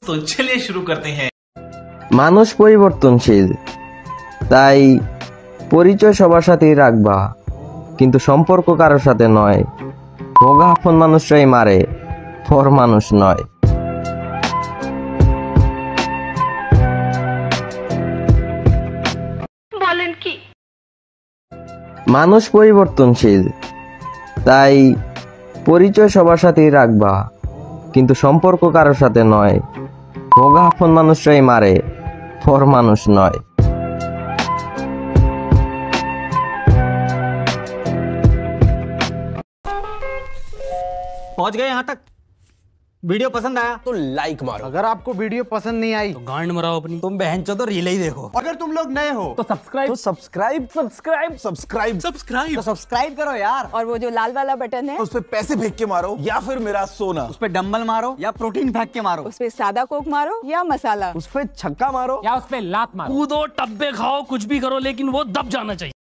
तो चलिए शुरू करते हैं। মানুষ পরিবর্তনশীল, তাই পরিচয় সবার সাথেই রাখবা, কিন্তু সম্পর্ক কারোর সাথে নয়। হোগা আপন মানুষরাই মারে, পর মানুষ নয়। বলেন কি? মানুষ পরিবর্তনশীল, তাই পরিচয় সবার সাথেই রাখবা, কিন্তু সম্পর্ক কারোর সাথে নয়। হোগা আপন মানুষরাই মারে, পর মানুষ নয়। पहुंच गए यहाँ तक। वीडियो पसंद आया तो लाइक मारो। अगर आपको वीडियो पसंद नहीं आई तो गांड मराओ अपनी। तुम बहन चो तो रील ही देखो। अगर तुम लोग नए हो तो सब्सक्राइब सब्सक्राइब करो यार। और वो जो लाल वाला बटन है उस पे पैसे फेंक के मारो या फिर मेरा सोना। उस पे डंबल मारो या प्रोटीन फेंक के मारो। उस पे सादा कोक मारो या मसाला। उस पे छक्का मारो या उस पे लात मारो। कूदो टब्बे खाओ कुछ भी करो लेकिन वो दब जाना चाहिए।